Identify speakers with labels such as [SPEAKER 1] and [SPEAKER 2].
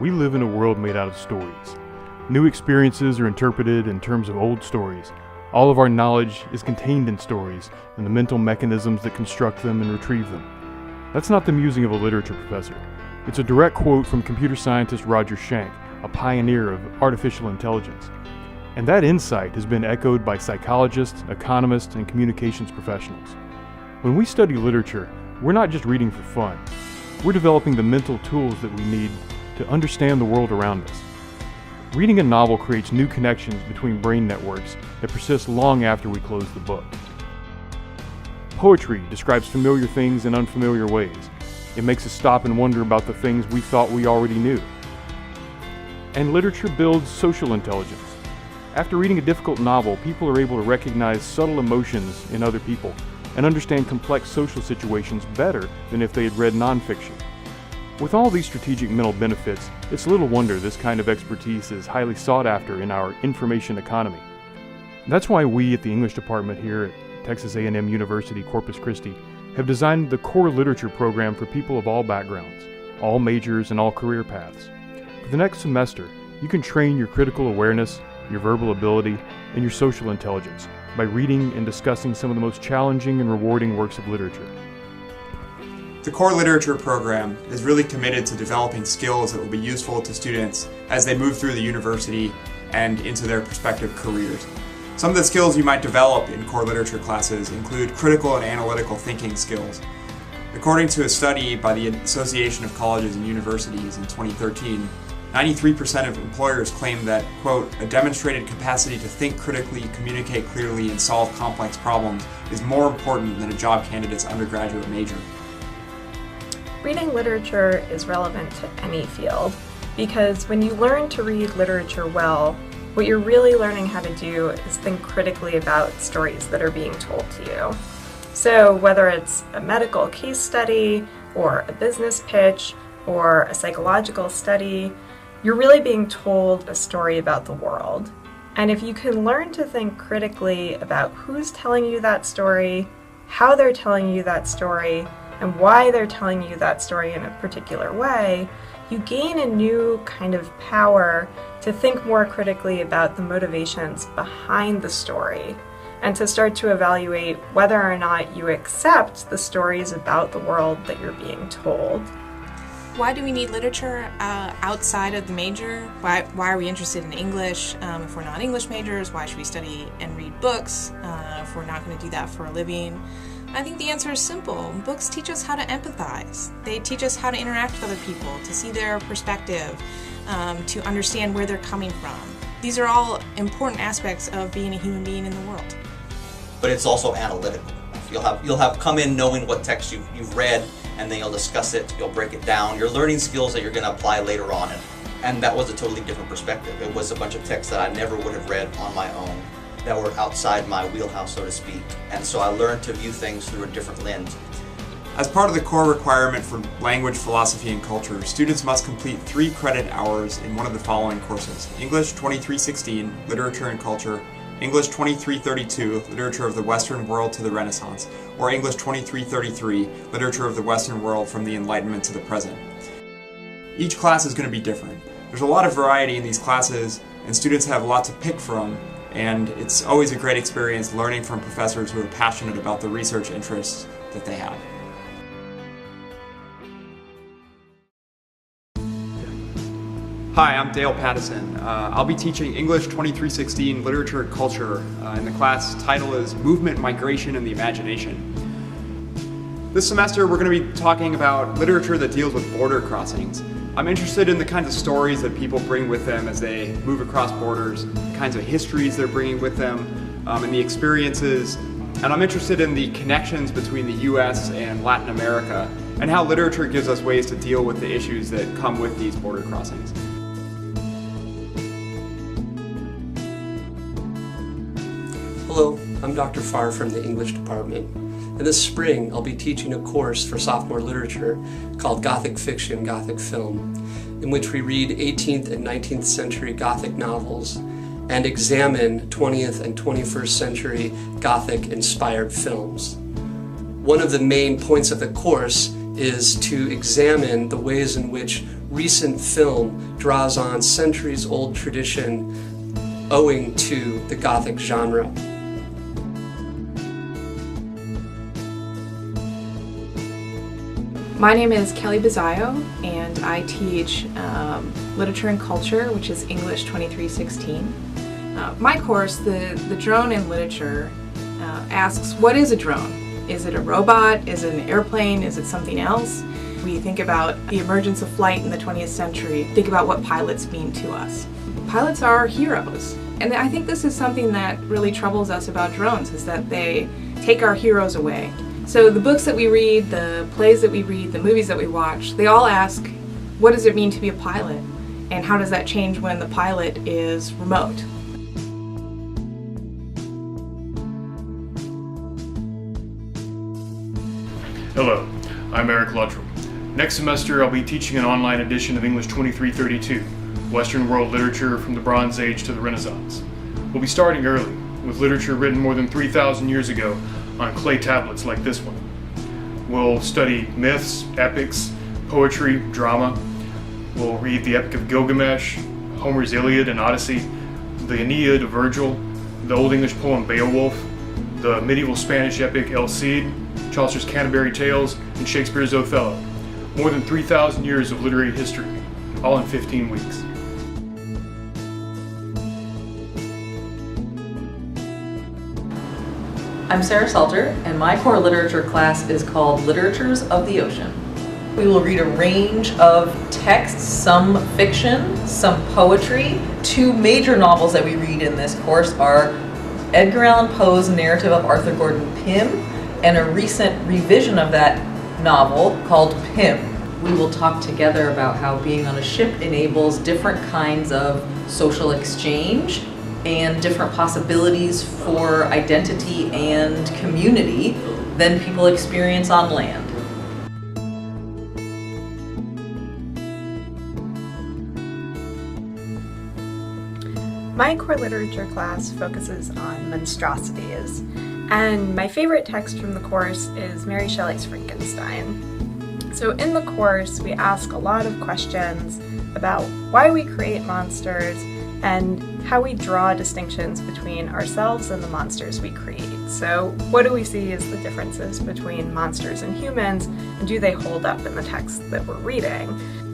[SPEAKER 1] We live in a world made out of stories. New experiences are interpreted in terms of old stories. All of our knowledge is contained in stories and the mental mechanisms that construct them and retrieve them. That's not the musing of a literature professor. It's a direct quote from computer scientist Roger Schenck, a pioneer of artificial intelligence. And that insight has been echoed by psychologists, economists, and communications professionals. When we study literature, we're not just reading for fun. We're developing the mental tools that we need to understand the world around us. Reading a novel creates new connections between brain networks that persist long after we close the book. Poetry describes familiar things in unfamiliar ways. It makes us stop and wonder about the things we thought we already knew. And literature builds social intelligence. After reading a difficult novel, people are able to recognize subtle emotions in other people and understand complex social situations better than if they had read nonfiction. With all these strategic mental benefits, it's little wonder this kind of expertise is highly sought after in our information economy. That's why we at the English department here at Texas A&M University, Corpus Christi, have designed the Core Literature program for people of all backgrounds, all majors, and all career paths. For the next semester, you can train your critical awareness, your verbal ability, and your social intelligence by reading and discussing some of the most challenging and rewarding works of literature.
[SPEAKER 2] The Core Literature program is really committed to developing skills that will be useful to students as they move through the university and into their prospective careers. Some of the skills you might develop in core literature classes include critical and analytical thinking skills. According to a study by the Association of Colleges and Universities in 2013, 93% of employers claim that, quote, a demonstrated capacity to think critically, communicate clearly, and solve complex problems is more important than a job candidate's undergraduate major.
[SPEAKER 3] Reading literature is relevant to any field because when you learn to read literature well, what you're really learning how to do is think critically about stories that are being told to you. So whether it's a medical case study or a business pitch or a psychological study, you're really being told a story about the world. And if you can learn to think critically about who's telling you that story, how they're telling you that story, and why they're telling you that story in a particular way, you gain a new kind of power to think more critically about the motivations behind the story and to start to evaluate whether or not you accept the stories about the world that you're being told.
[SPEAKER 4] Why do we need literature outside of the major? Why are we interested in English? If we're not English majors, why should we study and read books if we're not going to do that for a living? I think the answer is simple. Books teach us how to empathize. They teach us how to interact with other people, to see their perspective, to understand where they're coming from. These are all important aspects of being a human being in the world.
[SPEAKER 5] But it's also analytical. You'll have come in knowing what text you've read, and then you'll discuss it, you'll break it down. You're learning skills that you're going to apply later on, and that was a totally different perspective. It was a bunch of texts that I never would have read on my own, that were outside my wheelhouse, so to speak. And so I learned to view things through a different lens.
[SPEAKER 2] As part of the core requirement for language, philosophy, and culture, students must complete 3 credit hours in one of the following courses: English 2316, Literature and Culture, English 2332, Literature of the Western World to the Renaissance, or English 2333, Literature of the Western World from the Enlightenment to the Present. Each class is going to be different. There's a lot of variety in these classes, and students have a lot to pick from, and it's always a great experience learning from professors who are passionate about the research interests that they have. Hi, I'm Dale Pattison. I'll be teaching English 2316 Literature and Culture, and the class title is Movement, Migration, and the Imagination. This semester we're going to be talking about literature that deals with border crossings. I'm interested in the kinds of stories that people bring with them as they move across borders, the kinds of histories they're bringing with them, and the experiences. And I'm interested in the connections between the US and Latin America, and how literature gives us ways to deal with the issues that come with these border crossings.
[SPEAKER 6] Hello, I'm Dr. Farr from the English department. And this spring, I'll be teaching a course for sophomore literature called Gothic Fiction, Gothic Film, in which we read 18th and 19th century Gothic novels and examine 20th and 21st century Gothic-inspired films. One of the main points of the course is to examine the ways in which recent film draws on centuries-old tradition owing to the Gothic genre.
[SPEAKER 4] My name is Kelly Bizzaio, and I teach Literature and Culture, which is English 2316. My course, the Drone in Literature, asks, what is a drone? Is it a robot? Is it an airplane? Is it something else? We think about the emergence of flight in the 20th century, think about what pilots mean to us. Pilots are heroes, and I think this is something that really troubles us about drones, is that they take our heroes away. So the books that we read, the plays that we read, the movies that we watch, they all ask, what does it mean to be a pilot? And how does that change when the pilot is remote?
[SPEAKER 1] Hello, I'm Eric Luttrell. Next semester I'll be teaching an online edition of English 2332, Western World Literature from the Bronze Age to the Renaissance. We'll be starting early, with literature written more than 3,000 years ago on clay tablets like this one. We'll study myths, epics, poetry, drama. We'll read the Epic of Gilgamesh, Homer's Iliad and Odyssey, the Aeneid of Virgil, the Old English poem Beowulf, the medieval Spanish epic El Cid, Chaucer's Canterbury Tales, and Shakespeare's Othello. More than 3,000 years of literary history, all in 15 weeks.
[SPEAKER 7] I'm Sarah Salter, and my core literature class is called Literatures of the Ocean. We will read a range of texts, some fiction, some poetry. Two major novels that we read in this course are Edgar Allan Poe's narrative of Arthur Gordon Pym and a recent revision of that novel called Pym. We will talk together about how being on a ship enables different kinds of social exchange and different possibilities for identity and community than people experience on land.
[SPEAKER 3] My core literature class focuses on monstrosities, and my favorite text from the course is Mary Shelley's Frankenstein. So in the course, we ask a lot of questions about why we create monsters and how we draw distinctions between ourselves and the monsters we create. So what do we see as the differences between monsters and humans, and do they hold up in the text that we're reading?